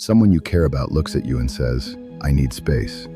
Someone you care about looks at you and says, "I need space."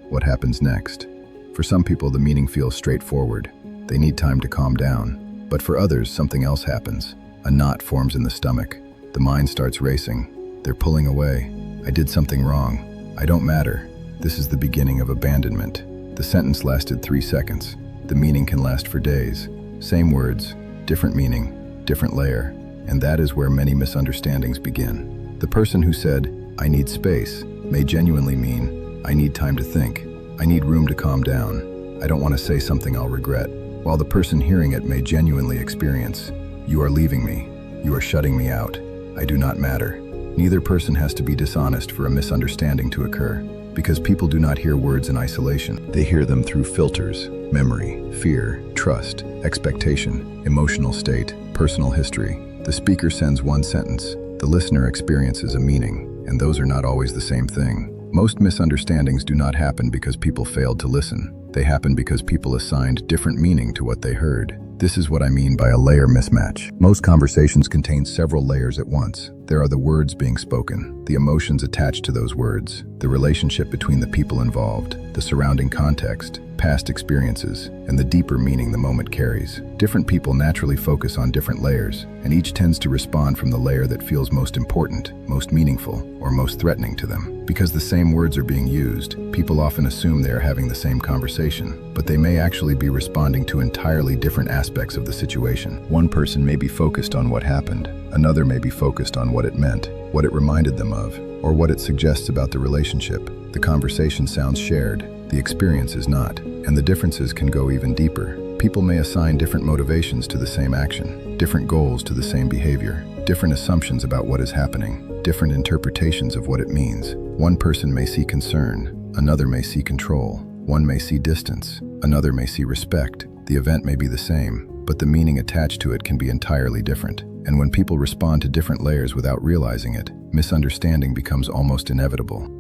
What happens next? For some people, the meaning feels straightforward. They need time to calm down. But for others, something else happens. A knot forms in the stomach. The mind starts racing. They're pulling away. "I did something wrong. I don't matter." This is the beginning of abandonment. The sentence lasted 3 seconds. The meaning can last for days. Same words, different meaning, different layer. And that is where many misunderstandings begin. The person who said, "I need space," may genuinely mean, "I need time to think. I need room to calm down. I don't want to say something I'll regret." While the person hearing it may genuinely experience, "You are leaving me. You are shutting me out. I do not matter." Neither person has to be dishonest for a misunderstanding to occur, because people do not hear words in isolation. They hear them through filters: memory, fear, trust, expectation, emotional state, personal history. The speaker sends one sentence. The listener experiences a meaning, and those are not always the same thing. Most misunderstandings do not happen because people failed to listen. They happen because people assigned different meaning to what they heard. This is what I mean by a layer mismatch. Most conversations contain several layers at once. There are the words being spoken, the emotions attached to those words, the relationship between the people involved, the surrounding context, past experiences, and the deeper meaning the moment carries. Different people naturally focus on different layers, and each tends to respond from the layer that feels most important, most meaningful, or most threatening to them. Because the same words are being used, people often assume they are having the same conversation, but they may actually be responding to entirely different aspects of the situation. One person may be focused on what happened, another may be focused on what it meant, what it reminded them of, or what it suggests about the relationship. The conversation sounds shared, the experience is not, and the differences can go even deeper. People may assign different motivations to the same action, different goals to the same behavior, different assumptions about what is happening, different interpretations of what it means. One person may see concern, another may see control. One may see distance, another may see respect. The event may be the same, but the meaning attached to it can be entirely different. And when people respond to different layers without realizing it, misunderstanding becomes almost inevitable.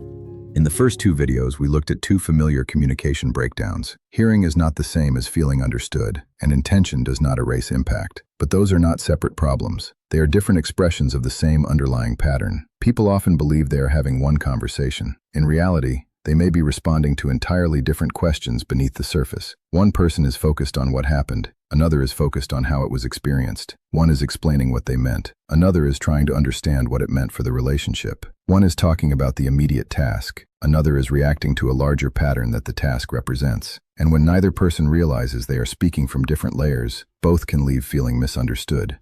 In the first 2 videos, we looked at 2 familiar communication breakdowns. Hearing is not the same as feeling understood, and intention does not erase impact. But those are not separate problems. They are different expressions of the same underlying pattern. People often believe they are having one conversation. In reality, they may be responding to entirely different questions beneath the surface. One person is focused on what happened. Another is focused on how it was experienced. One is explaining what they meant. Another is trying to understand what it meant for the relationship. One is talking about the immediate task. Another is reacting to a larger pattern that the task represents. And when neither person realizes they are speaking from different layers, both can leave feeling misunderstood.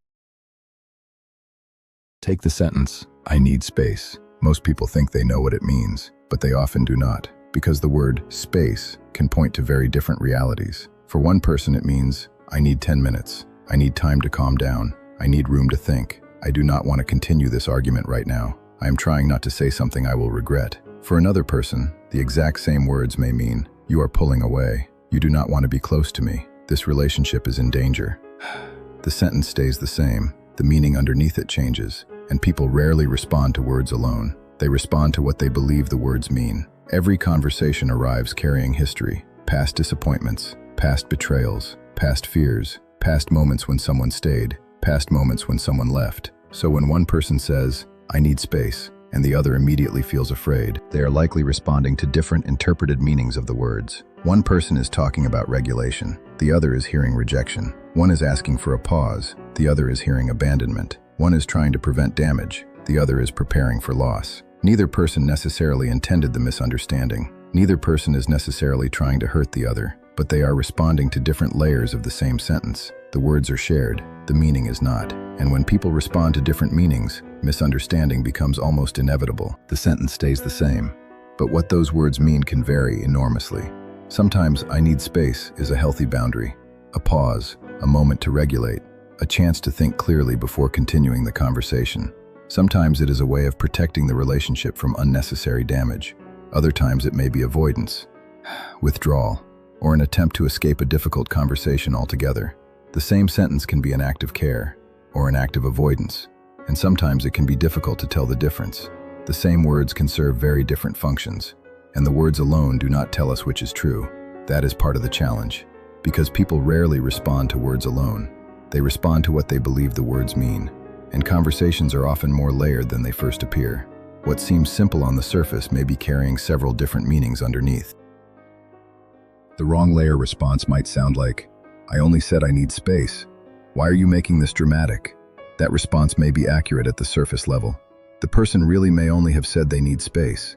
Take the sentence, "I need space." Most people think they know what it means, but they often do not, because the word space can point to very different realities. For one person it means, "I need 10 minutes. I need time to calm down. I need room to think. I do not want to continue this argument right now. I am trying not to say something I will regret." For another person, the exact same words may mean, "You are pulling away. You do not want to be close to me. This relationship is in danger." The sentence stays the same. The meaning underneath it changes, and people rarely respond to words alone. They respond to what they believe the words mean. Every conversation arrives carrying history, past disappointments, past betrayals, past fears, past moments when someone stayed, past moments when someone left. So when one person says, "I need space," and the other immediately feels afraid, they are likely responding to different interpreted meanings of the words. One person is talking about regulation, the other is hearing rejection. One is asking for a pause, the other is hearing abandonment. One is trying to prevent damage, the other is preparing for loss. Neither person necessarily intended the misunderstanding. Neither person is necessarily trying to hurt the other, but they are responding to different layers of the same sentence. The words are shared, the meaning is not. And when people respond to different meanings, misunderstanding becomes almost inevitable. The sentence stays the same, but what those words mean can vary enormously. Sometimes "I need space" is a healthy boundary, a pause, a moment to regulate, a chance to think clearly before continuing the conversation. Sometimes it is a way of protecting the relationship from unnecessary damage. Other times it may be avoidance, withdrawal, or an attempt to escape a difficult conversation altogether. The same sentence can be an act of care or an act of avoidance, and sometimes it can be difficult to tell the difference. The same words can serve very different functions, and the words alone do not tell us which is true. That is part of the challenge, because people rarely respond to words alone. They respond to what they believe the words mean, and conversations are often more layered than they first appear. What seems simple on the surface may be carrying several different meanings underneath. The wrong layer response might sound like, "I only said I need space. Why are you making this dramatic?" That response may be accurate at the surface level. The person really may only have said they need space,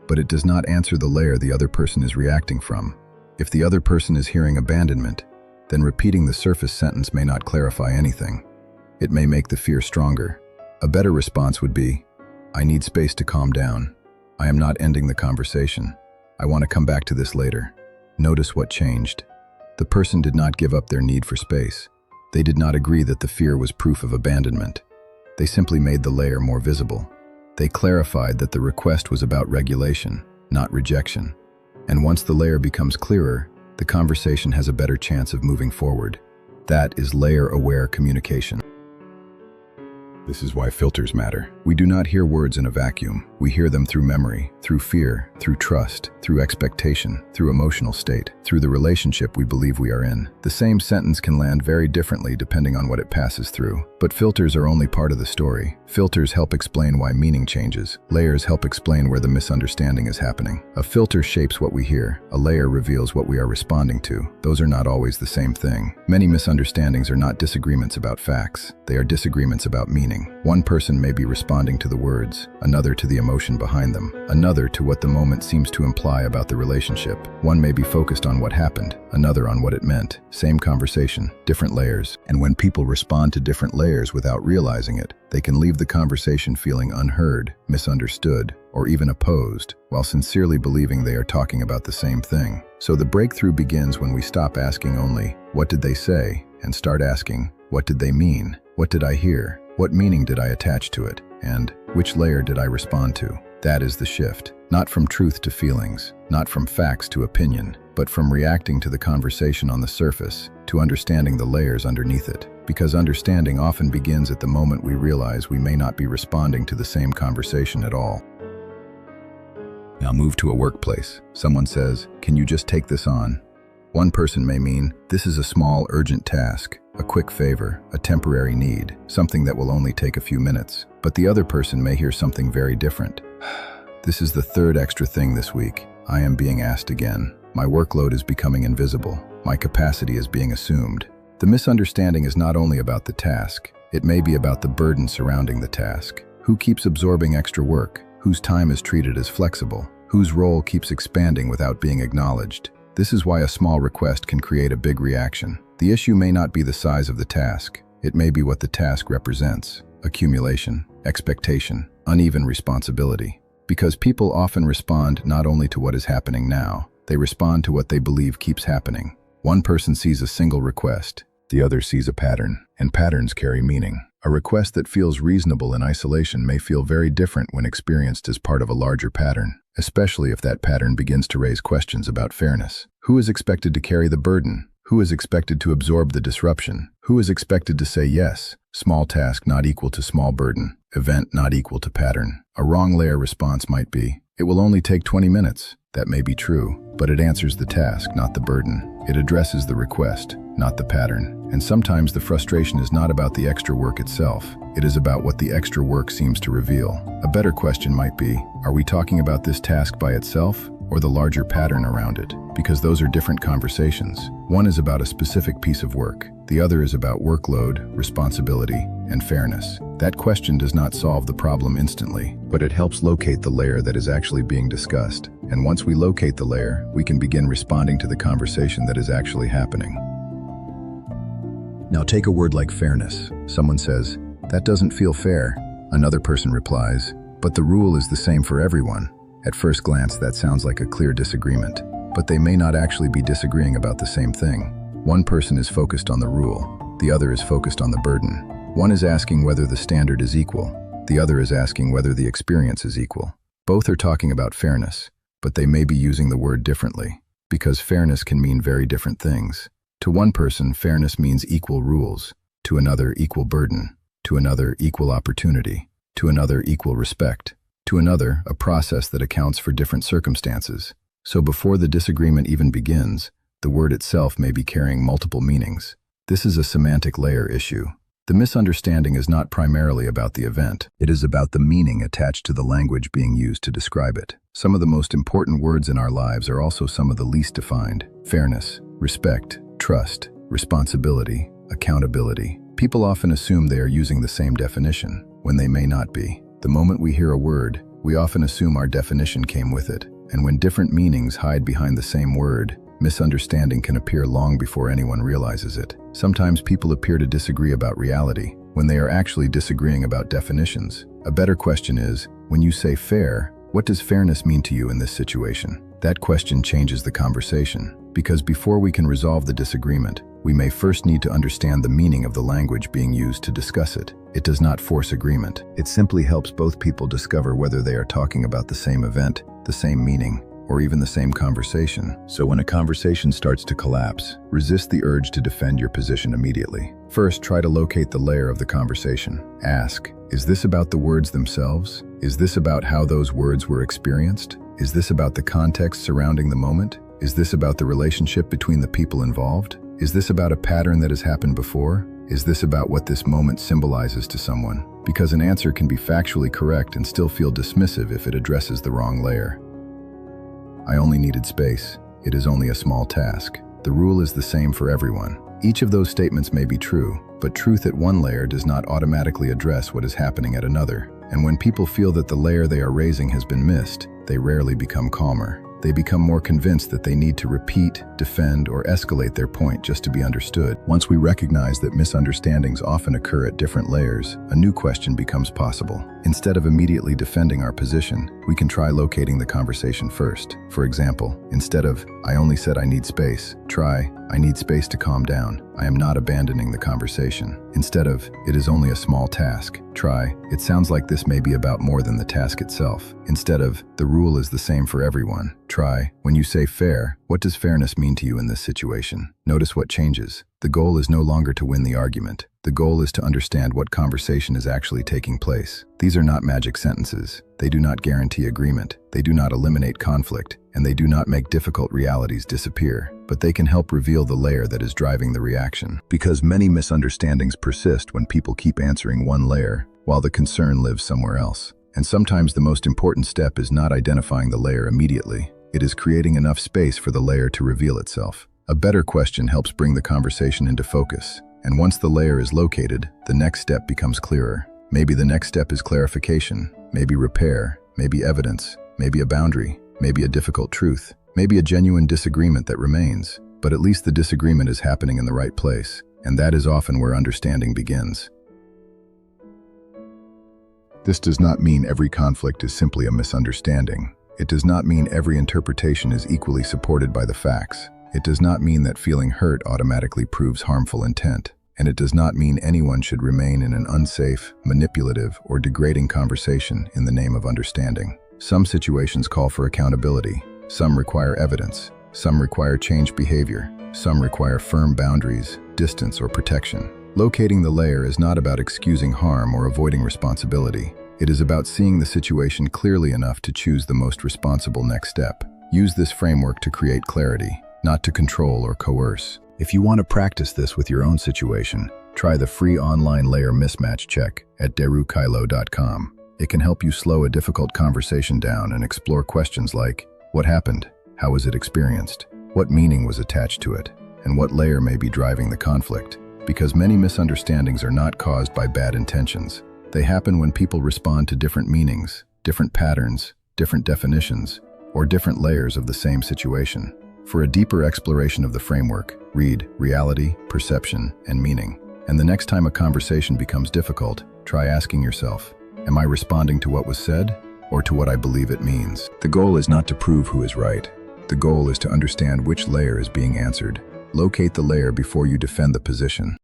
but it does not answer the layer the other person is reacting from. If the other person is hearing abandonment, then repeating the surface sentence may not clarify anything. It may make the fear stronger. A better response would be, "I need space to calm down. I am not ending the conversation. I want to come back to this later." Notice what changed. The person did not give up their need for space. They did not agree that the fear was proof of abandonment. They simply made the layer more visible. They clarified that the request was about regulation, not rejection. And once the layer becomes clearer, the conversation has a better chance of moving forward. That is layer-aware communication. This is why filters matter. We do not hear words in a vacuum. We hear them through memory, through fear, through trust, through expectation, through emotional state, through the relationship we believe we are in. The same sentence can land very differently depending on what it passes through. But filters are only part of the story. Filters help explain why meaning changes. Layers help explain where the misunderstanding is happening. A filter shapes what we hear. A layer reveals what we are responding to. Those are not always the same thing. Many misunderstandings are not disagreements about facts. They are disagreements about meaning. One person may be responding to the words, another to the emotion behind them, another to what the moment seems to imply about the relationship. One may be focused on what happened, another on what it meant. Same conversation, different layers. And when people respond to different layers without realizing it, they can leave the conversation feeling unheard, misunderstood, or even opposed, while sincerely believing they are talking about the same thing. So the breakthrough begins when we stop asking only, "What did they say?" and start asking, "What did they mean? What did I hear? What meaning did I attach to it? And which layer did I respond to?" That is the shift. Not from truth to feelings, not from facts to opinion, but from reacting to the conversation on the surface, to understanding the layers underneath it. Because understanding often begins at the moment we realize we may not be responding to the same conversation at all. Now move to a workplace. Someone says, "Can you just take this on?" One person may mean, "This is a small, urgent task, a quick favor, a temporary need, something that will only take a few minutes." But the other person may hear something very different. "This is the third extra thing this week. I am being asked again. My workload is becoming invisible. My capacity is being assumed." The misunderstanding is not only about the task, it may be about the burden surrounding the task. Who keeps absorbing extra work? Whose time is treated as flexible? Whose role keeps expanding without being acknowledged? This is why a small request can create a big reaction. The issue may not be the size of the task. It may be what the task represents: accumulation, expectation, uneven responsibility. Because people often respond not only to what is happening now, they respond to what they believe keeps happening. One person sees a single request, the other sees a pattern, and patterns carry meaning. A request that feels reasonable in isolation may feel very different when experienced as part of a larger pattern, especially if that pattern begins to raise questions about fairness. Who is expected to carry the burden? Who is expected to absorb the disruption? Who is expected to say yes? Small task not equal to small burden. Event not equal to pattern. A wrong layer response might be, "It will only take 20 minutes. That may be true, but it answers the task, not the burden. It addresses the request, not the pattern. And sometimes the frustration is not about the extra work itself. It is about what the extra work seems to reveal. A better question might be, are we talking about this task by itself, or the larger pattern around it? Because those are different conversations. One is about a specific piece of work. The other is about workload, responsibility, and fairness. That question does not solve the problem instantly, but it helps locate the layer that is actually being discussed. And once we locate the layer, we can begin responding to the conversation that is actually happening. Now take a word like fairness. Someone says, "That doesn't feel fair." Another person replies, "But the rule is the same for everyone." At first glance, that sounds like a clear disagreement, but they may not actually be disagreeing about the same thing. One person is focused on the rule, the other is focused on the burden. One is asking whether the standard is equal, the other is asking whether the experience is equal. Both are talking about fairness, but they may be using the word differently, because fairness can mean very different things. To one person, fairness means equal rules, to another equal burden, to another equal opportunity, to another equal respect, to another a process that accounts for different circumstances. So before the disagreement even begins, the word itself may be carrying multiple meanings. This is a semantic layer issue. The misunderstanding is not primarily about the event. It is about the meaning attached to the language being used to describe it. Some of the most important words in our lives are also some of the least defined. Fairness, respect, trust, responsibility, accountability. People often assume they are using the same definition, when they may not be. The moment we hear a word, we often assume our definition came with it. And when different meanings hide behind the same word, misunderstanding can appear long before anyone realizes it. Sometimes people appear to disagree about reality, when they are actually disagreeing about definitions. A better question is, when you say fair, what does fairness mean to you in this situation? That question changes the conversation, because before we can resolve the disagreement, we may first need to understand the meaning of the language being used to discuss it. It does not force agreement. It simply helps both people discover whether they are talking about the same event, the same meaning, or even the same conversation. So when a conversation starts to collapse, resist the urge to defend your position immediately. First, try to locate the layer of the conversation. Ask, is this about the words themselves? Is this about how those words were experienced? Is this about the context surrounding the moment? Is this about the relationship between the people involved? Is this about a pattern that has happened before? Is this about what this moment symbolizes to someone? Because an answer can be factually correct and still feel dismissive if it addresses the wrong layer. I only needed space. It is only a small task. The rule is the same for everyone. Each of those statements may be true, but truth at one layer does not automatically address what is happening at another. And when people feel that the layer they are raising has been missed, they rarely become calmer. They become more convinced that they need to repeat, defend, or escalate their point just to be understood. Once we recognize that misunderstandings often occur at different layers, a new question becomes possible. Instead of immediately defending our position, we can try locating the conversation first. For example, instead of, "I only said I need space," try, "I need space to calm down. I am not abandoning the conversation." Instead of, "It is only a small task," try, "It sounds like this may be about more than the task itself." Instead of, "The rule is the same for everyone," try, "When you say fair, what does fairness mean to you in this situation?" Notice what changes. The goal is no longer to win the argument. The goal is to understand what conversation is actually taking place. These are not magic sentences. They do not guarantee agreement. They do not eliminate conflict, and they do not make difficult realities disappear. But they can help reveal the layer that is driving the reaction. Because many misunderstandings persist when people keep answering one layer, while the concern lives somewhere else. And sometimes the most important step is not identifying the layer immediately. It is creating enough space for the layer to reveal itself. A better question helps bring the conversation into focus. And once the layer is located, the next step becomes clearer. Maybe the next step is clarification, maybe repair, maybe evidence, maybe a boundary, maybe a difficult truth, maybe a genuine disagreement that remains. But at least the disagreement is happening in the right place, and that is often where understanding begins. This does not mean every conflict is simply a misunderstanding. It does not mean every interpretation is equally supported by the facts. It does not mean that feeling hurt automatically proves harmful intent. And it does not mean anyone should remain in an unsafe, manipulative, or degrading conversation in the name of understanding. Some situations call for accountability. Some require evidence. Some require changed behavior. Some require firm boundaries, distance, or protection. Locating the layer is not about excusing harm or avoiding responsibility. It is about seeing the situation clearly enough to choose the most responsible next step. Use this framework to create clarity, not to control or coerce. If you want to practice this with your own situation, try the free online Layer Mismatch Check at derukailo.com. It can help you slow a difficult conversation down and explore questions like, what happened? How was it experienced? What meaning was attached to it? And what layer may be driving the conflict? Because many misunderstandings are not caused by bad intentions. They happen when people respond to different meanings, different patterns, different definitions, or different layers of the same situation. For a deeper exploration of the framework, read Reality, Perception, and Meaning. And the next time a conversation becomes difficult, try asking yourself, am I responding to what was said, or to what I believe it means? The goal is not to prove who is right. The goal is to understand which layer is being answered. Locate the layer before you defend the position.